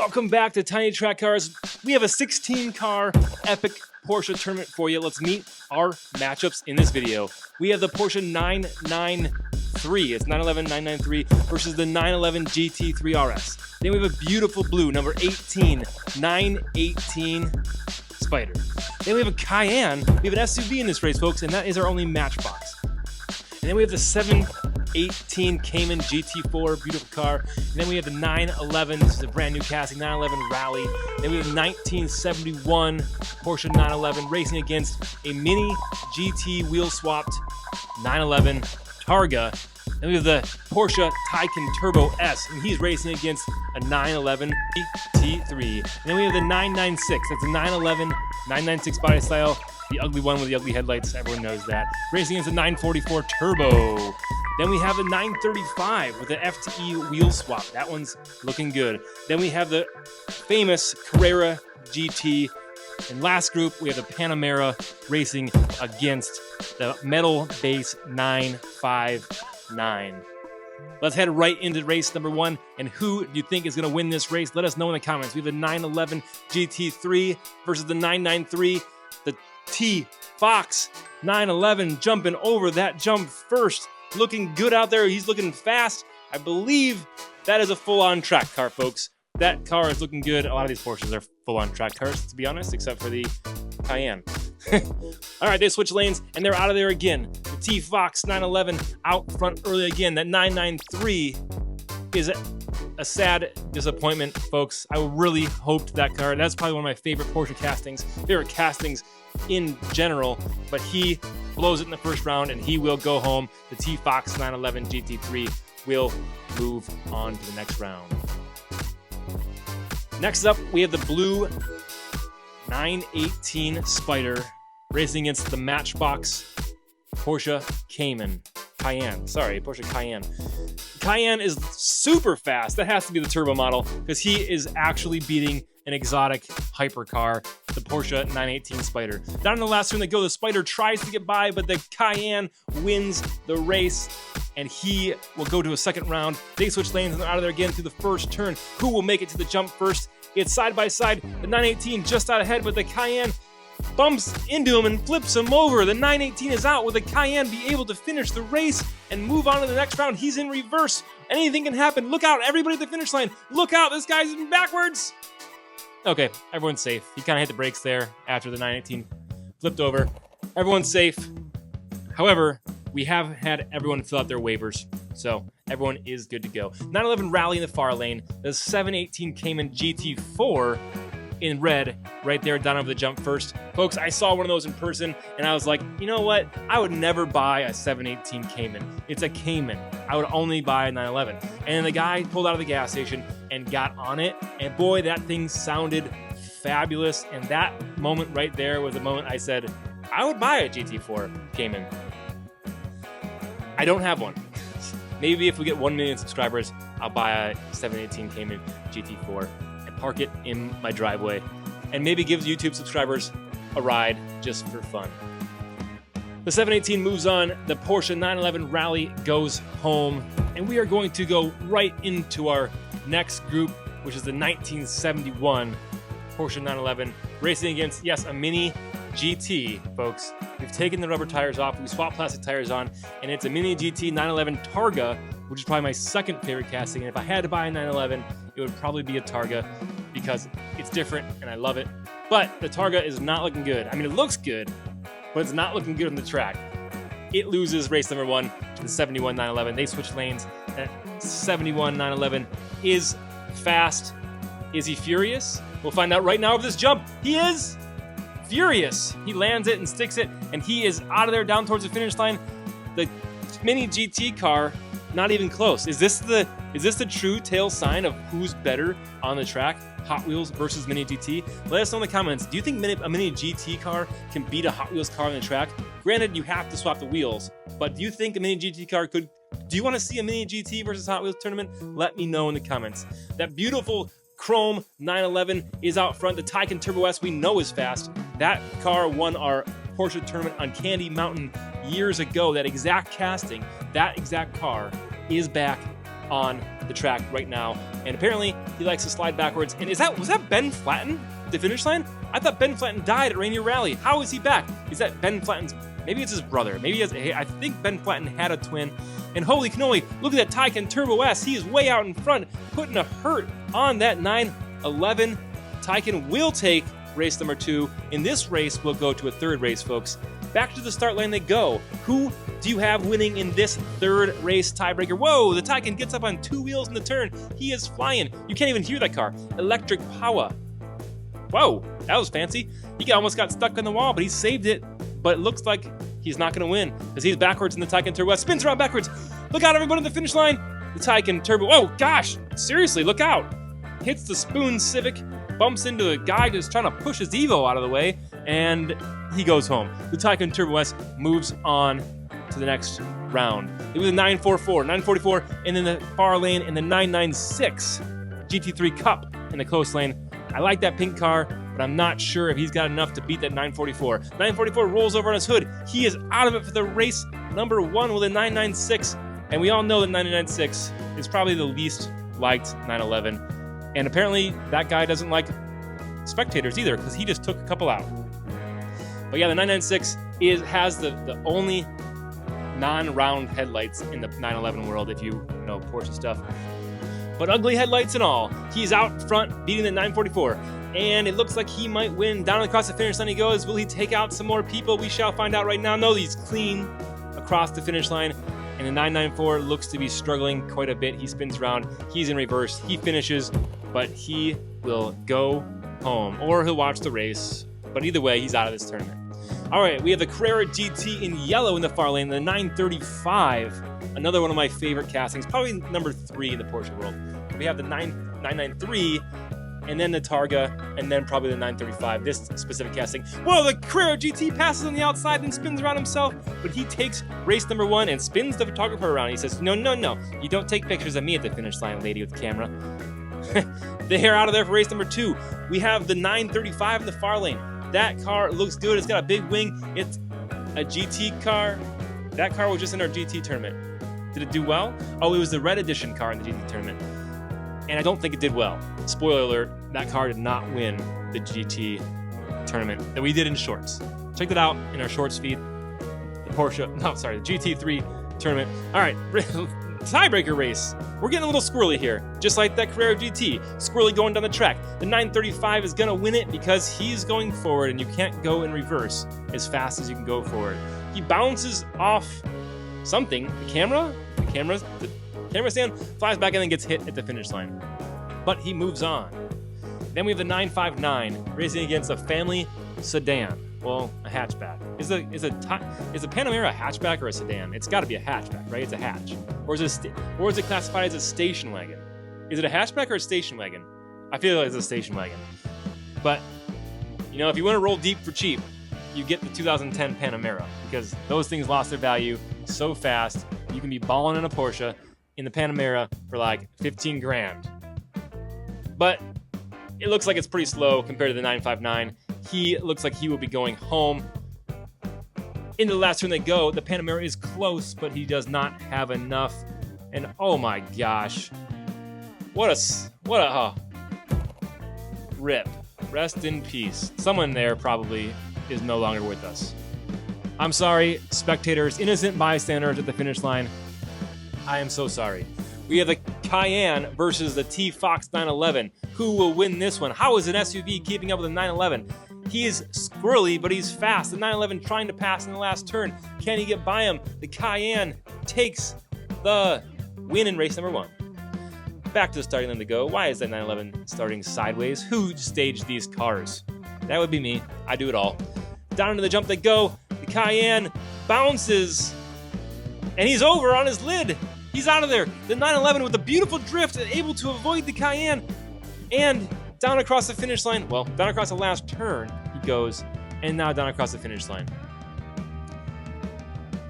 Welcome back to Tiny Track Cars. We have a 16-car epic Porsche tournament for you. Let's meet our matchups in this video. We have the Porsche 993. It's 911 993 versus the 911 GT3 RS. Then we have a beautiful blue, number 18, 918 Spider. Then we have a Cayenne. We have an SUV in this race, folks, and that is our only matchbox. And then we have the 718 Cayman GT4, beautiful car. And then we have the 911, this is a brand new casting, 911 Rally. Then we have 1971 Porsche 911 racing against a mini GT wheel swapped 911 Targa. Then we have the Porsche Taycan Turbo S, and he's racing against a 911 GT3. And then we have the 996, that's a 911 996 body style. The ugly one with the ugly headlights, everyone knows that. Racing against the 944 Turbo. Then we have the 935 with the FTE wheel swap. That one's looking good. Then we have the famous Carrera GT. And last group, we have the Panamera racing against the Metal Base 959. Let's head right into race number one. And who do you think is going to win this race? Let us know in the comments. We have the 911 GT3 versus the 993. The T-Fox 911 jumping over that jump first. Looking good out there. He's looking fast. I believe that is a full-on track car, folks. That car is looking good. A lot of these Porsches are full-on track cars, to be honest, except for the Cayenne. All right, they switch lanes, and they're out of there again. The T-Fox 911 out front early again. That 993 is a sad disappointment, folks. I really hoped that car. That's probably one of my favorite Porsche castings, in general, but he blows it in the first round and he will go home. The T-Fox 911 GT3 will move on to the next round. Next up, we have the blue 918 Spider racing against the Matchbox Porsche Cayenne. Porsche Cayenne. Cayenne is super fast. That has to be the turbo model because he is actually beating an exotic hypercar, the Porsche 918 Spider. Down in the last turn they go, the Spider tries to get by, but the Cayenne wins the race, and he will go to a second round. They switch lanes and they're out of there again through the first turn. Who will make it to the jump first? It's side by side. The 918 just out ahead, but the Cayenne bumps into him and flips him over. The 918 is out. Will the Cayenne be able to finish the race and move on to the next round? He's in reverse. Anything can happen. Look out, everybody at the finish line. Look out, this guy's backwards. Okay, everyone's safe. He kind of hit the brakes there after the 918 flipped over. Everyone's safe. However, we have had everyone fill out their waivers, so everyone is good to go. 911 Rally in the far lane. The 718 Cayman GT4 in red right there down over the jump first. Folks, I saw one of those in person and I was like, you know what? I would never buy a 718 Cayman. It's a Cayman. I would only buy a 911. And then the guy pulled out of the gas station and got on it, and boy, that thing sounded fabulous. And that moment right there was the moment I said, I would buy a GT4 Cayman. I don't have one. Maybe if we get 1 million subscribers, I'll buy a 718 Cayman GT4 and park it in my driveway and maybe give YouTube subscribers a ride just for fun. The 718 moves on. The Porsche 911 Rally goes home, and we are going to go right into our next group, which is the 1971 Porsche 911 racing against, yes, a mini GT, folks. We've taken the rubber tires off, we swapped plastic tires on, and it's a mini GT 911 Targa, which is probably my second favorite casting. And if I had to buy a 911, it would probably be a Targa because it's different and I love it. But the Targa is not looking good. I mean, it looks good, but it's not looking good on the track. It loses race number one to the 71 911. They switch lanes. That 71 911 is fast. Is he furious? We'll find out right now over this jump. He is furious. He lands it and sticks it, and he is out of there down towards the finish line. The mini GT car, not even close. Is this the true tale sign of who's better on the track? Hot Wheels versus Mini GT? Let us know in the comments. Do you think a Mini GT car can beat a Hot Wheels car on the track? Granted, you have to swap the wheels, but do you think a Mini GT car could? Do you want to see a Mini GT versus Hot Wheels tournament? Let me know in the comments. That beautiful chrome 911 is out front. The Taycan Turbo S we know is fast. That car won our Porsche tournament on Candy Mountain years ago. That exact casting, that exact car is back on the track right now. And apparently he likes to slide backwards. And was that Ben Flatten at the finish line? I thought Ben Flatten died at Rainier Rally. How is he back? Is that Ben Flatten's, maybe it's his brother. Maybe I think Ben Flatten had a twin. And holy cannoli, look at that Taycan Turbo S. He is way out in front, putting a hurt on that 911. Taycan will take race number 2. In this race, we'll go to a third race, folks. Back to the start line they go. Who do you have winning in this third race tiebreaker? Whoa, the Taycan gets up on 2 wheels in the turn. He is flying. You can't even hear that car. Electric power. Whoa, that was fancy. He almost got stuck on the wall, but he saved it. But it looks like he's not going to win because he's backwards in the Taycan Turbo S. Spins around backwards. Look out, everybody, on the finish line. The Taycan Turbo. Oh, gosh. Seriously, look out. Hits the Spoon Civic. Bumps into the guy just trying to push his Evo out of the way. And he goes home. The Taycan Turbo S moves on to the next round. It was a 944, 944, and then the far lane in the 996 GT3 Cup in the close lane. I like that pink car, but I'm not sure if he's got enough to beat that 944. 944 rolls over on his hood. He is out of it for the race number 1 with a 996, and we all know that 996 is probably the least liked 911. And apparently that guy doesn't like spectators either because he just took a couple out. But yeah, the 996 has the only non-round headlights in the 911 world, if you know Porsche stuff. But ugly headlights and all. He's out front beating the 944. And it looks like he might win. Down across the finish line he goes. Will he take out some more people? We shall find out right now. No, he's clean across the finish line. And the 994 looks to be struggling quite a bit. He spins around. He's in reverse. He finishes, but he will go home. Or he'll watch the race. But either way, he's out of this tournament. All right, we have the Carrera GT in yellow in the far lane, the 935. Another one of my favorite castings, probably number 3 in the Porsche world. We have the 993, and then the Targa, and then probably the 935, this specific casting. Whoa, the Carrera GT passes on the outside and spins around himself, but he takes race number 1 and spins the photographer around. He says, no, you don't take pictures of me at the finish line, lady with the camera. They're out of there for race number 2. We have the 935 in the far lane. That car looks good. It's got a big wing. It's a GT car. That car was just in our GT tournament. Did it do well? Oh, it was the red edition car in the GT tournament. And I don't think it did well. Spoiler alert, that car did not win the GT tournament that we did in shorts. Check that out in our shorts feed. The GT3 tournament. All right, tiebreaker race. We're getting a little squirrely here, just like that Carrera GT. Squirrely going down the track. The 935 is going to win it because he's going forward, and you can't go in reverse as fast as you can go forward. He bounces off something. The camera stand, flies back and then gets hit at the finish line. But he moves on. Then we have the 959 racing against a family sedan. Well, a hatchback. Is a Panamera a hatchback or a sedan? It's got to be a hatchback, right? It's a hatch. Or is it classified as a station wagon? Is it a hatchback or a station wagon? I feel like it's a station wagon. But, you know, if you want to roll deep for cheap, you get the 2010 Panamera because those things lost their value so fast. You can be balling in a Porsche in the Panamera for like 15 grand. But it looks like it's pretty slow compared to the 959. He looks like he will be going home. Into the last turn they go. The Panamera is close, but he does not have enough. And oh my gosh. What a rip. Rest in peace. Someone there probably is no longer with us. I'm sorry, spectators, innocent bystanders at the finish line. I am so sorry. We have the Cayenne versus the T-Fox 911. Who will win this one? How is an SUV keeping up with a 911? He is squirrely, but he's fast. The 911 trying to pass in the last turn. Can he get by him? The Cayenne takes the win in race number 1. Back to the starting line to go. Why is that 911 starting sideways? Who staged these cars? That would be me. I do it all. Down into the jump they go. The Cayenne bounces, and he's over on his lid. He's out of there. The 911 with a beautiful drift, able to avoid the Cayenne, and down across the finish line. Well, down across the last turn he goes, and now down across the finish line.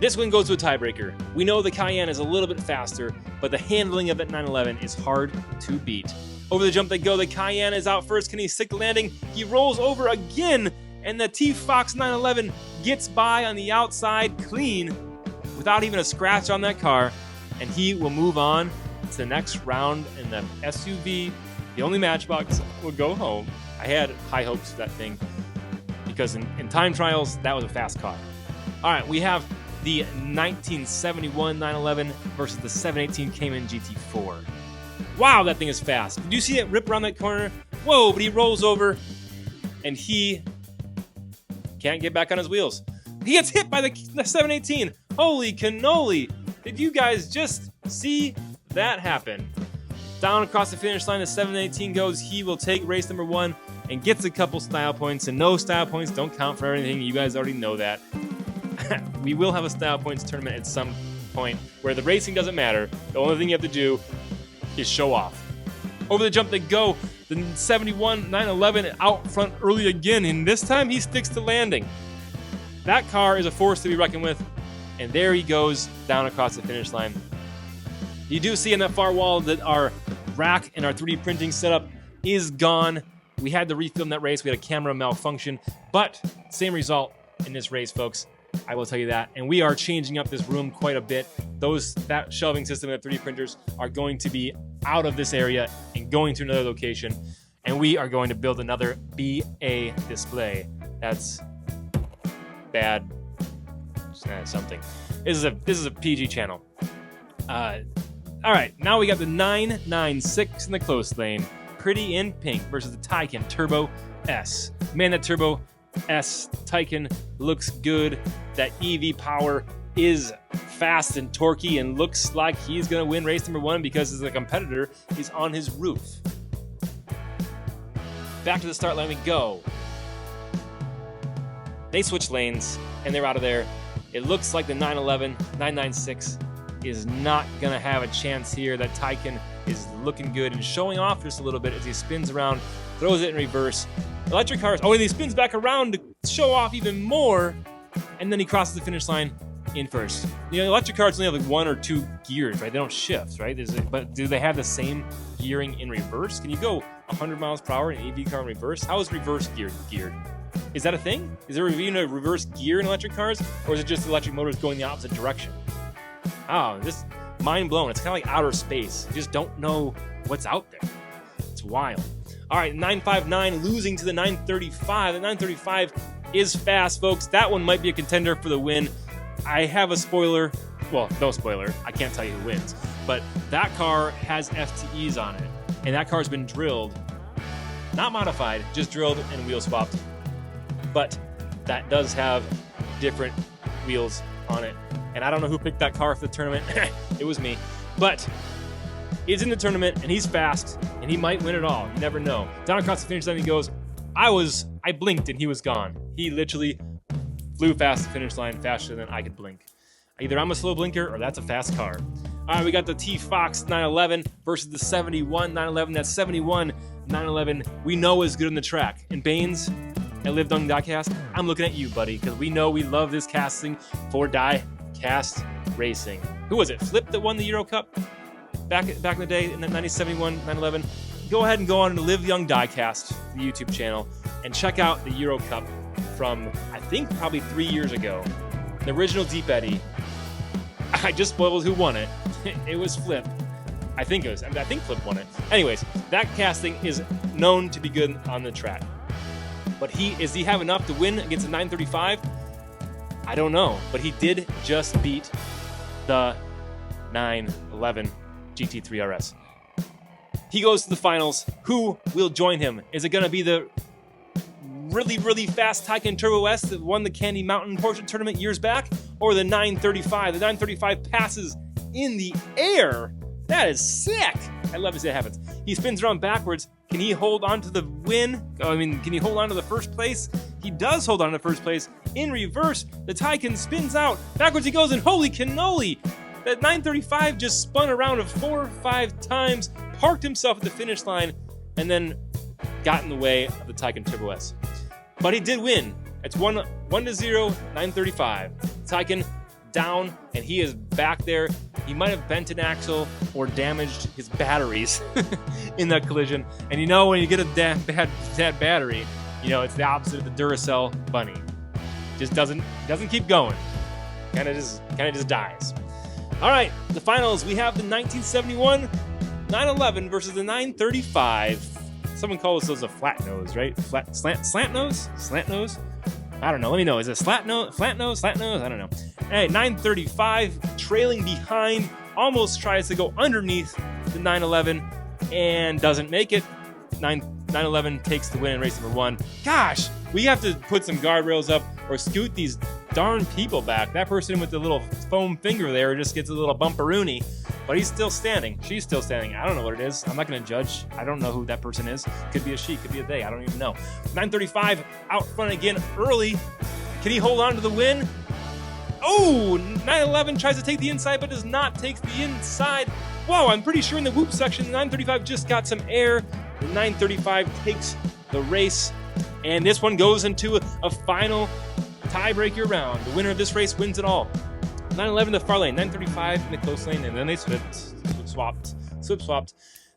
This win goes to a tiebreaker. We know the Cayenne is a little bit faster, but the handling of that 911 is hard to beat. Over the jump they go. The Cayenne is out first. Can he stick the landing? He rolls over again, and the T-Fox 911 gets by on the outside clean without even a scratch on that car, and he will move on to the next round, and the SUV, the only Matchbox, would go home. I had high hopes for that thing because in time trials, that was a fast car. All right, we have the 1971 911 versus the 718 Cayman GT4. Wow, that thing is fast. Did you see it rip around that corner? Whoa, but he rolls over, and he can't get back on his wheels. He gets hit by the 718. Holy cannoli. Did you guys just see that happen? Down across the finish line, the 718 goes. He will take race number 1 and gets a couple style points. And no style points don't count for anything. You guys already know that. We will have a style points tournament at some point where the racing doesn't matter. The only thing you have to do is show off. Over the jump they go. The 71 911 out front early again, and this time he sticks to landing. That car is a force to be reckoned with, and there he goes down across the finish line. You do see in that far wall that our rack and our 3D printing setup is gone. We had to refilm that race. We had a camera malfunction, but same result in this race, folks. I will tell you that. And we are changing up this room quite a bit. That shelving system and 3D printers are going to be out of this area and going to another location. And we are going to build another BA display. That's bad something. This is a PG channel. All right, now we got the 996 in the close lane. Pretty in pink versus the Taycan Turbo S. Man, that Turbo S Taycan looks good. That EV power is fast and torquey and looks like he's going to win race number 1 because as a competitor, he's on his roof. Back to the start line we go. They switch lanes and they're out of there. It looks like the 996 is not going to have a chance here. That Taycan is looking good and showing off just a little bit as he spins around, throws it in reverse. Electric cars, and he spins back around to show off even more, and then he crosses the finish line in first. You know, electric cars only have like 1 or 2 gears, right? They don't shift, right? But do they have the same gearing in reverse? Can you go 100 miles per hour in an EV car in reverse? How is reverse geared? Is that a thing? Is there even a reverse gear in electric cars, or is it just electric motors going the opposite direction? Oh, this mind blown. It's kind of like outer space. You just don't know what's out there. It's wild. All right, 959 losing to the 935. The 935 is fast, folks. That one might be a contender for the win. I have a spoiler. Well, no spoiler. I can't tell you who wins. But that car has FTEs on it. And that car's been drilled. Not modified, just drilled and wheel swapped. But that does have different wheels on it. And I don't know who picked that car for the tournament. It was me. But he's in the tournament, and he's fast, and he might win it all. You never know. Down across the finish line he goes. I blinked, and he was gone. He literally flew past the finish line faster than I could blink. Either I'm a slow blinker, or that's a fast car. All right, we got the T-Fox 911 versus the 71 911. That 71 911 we know is good on the track. And Baines at Live Young Diecast, I'm looking at you, buddy, because we know we love this casting for die-cast racing. Who was it? Flip that won the Euro Cup back in the day in the 1971 911. Go ahead and go on to Live Young Diecast, the YouTube channel, and check out the Euro Cup from, I think, probably 3 years ago. The original Deep Eddy. I just spoiled who won it. It was Flip. I think Flip won it. Anyways, that casting is known to be good on the track. But does he have enough to win against a 935? I don't know. But he did just beat the 911 GT3 RS. He goes to the finals. Who will join him? Is it going to be the really, really fast Taycan Turbo S that won the Candy Mountain Porsche tournament years back? Or the 935? The 935 passes in the air. That is sick. I love to see it happens. He spins around backwards. Can he hold on to the win? Can he hold on to the first place? He does hold on to first place. In reverse, the Taycan spins out. Backwards he goes, and holy cannoli! That 935 just spun around 4 or 5 times, parked himself at the finish line, and then got in the way of the Taycan Turbo S. But he did win. It's 1-0, 935. Taycan down, and he is back there. He might have bent an axle or damaged his batteries in that collision. And you know when you get a bad battery, you know it's the opposite of the Duracell bunny. Just doesn't keep going. Kind of just dies. All right, the finals. We have the 1971 911 versus the 935. Someone calls those a flat nose, right? Slant nose? Slant nose? I don't know. Let me know. Is it flat nose? Slant nose? I don't know. Hey, 935 trailing behind, almost tries to go underneath the 911 and doesn't make it. 911 takes the win in race number 1. Gosh, we have to put some guardrails up or scoot these darn people back. That person with the little foam finger there just gets a little bumperoony, but he's still standing. She's still standing. I don't know what it is. I'm not going to judge. I don't know who that person is. Could be a she, could be a they. I don't even know. 935 out front again early. Can he hold on to the win? Oh, 911 tries to take the inside, but does not take the inside. Whoa, I'm pretty sure in the whoop section, the 935 just got some air. The 935 takes the race, and this one goes into a final tiebreaker round. The winner of this race wins it all. 911 the far lane, 935 in the close lane, and then they swip swapped.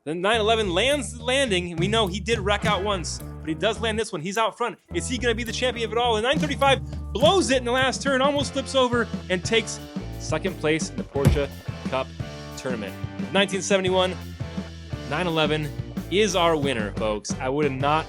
The 911 lands the landing. We know he did wreck out once, but he does land this one. He's out front. Is he going to be the champion of it all? The 935 blows it in the last turn, almost flips over, and takes second place in the Porsche Cup tournament. 1971 911 is our winner, folks. I would not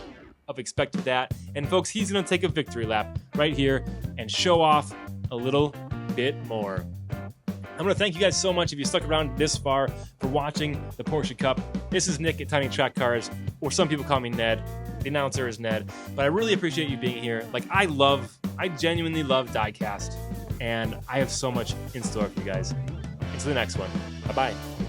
have expected that. And folks, he's going to take a victory lap right here and show off a little bit more. I'm going to thank you guys so much if you stuck around this far for watching the Porsche Cup. This is Nick at Tiny Track Cars, or some people call me Ned. The announcer is Ned. But I really appreciate you being here. Like, I genuinely love diecast, and I have so much in store for you guys. Until the next one. Bye-bye.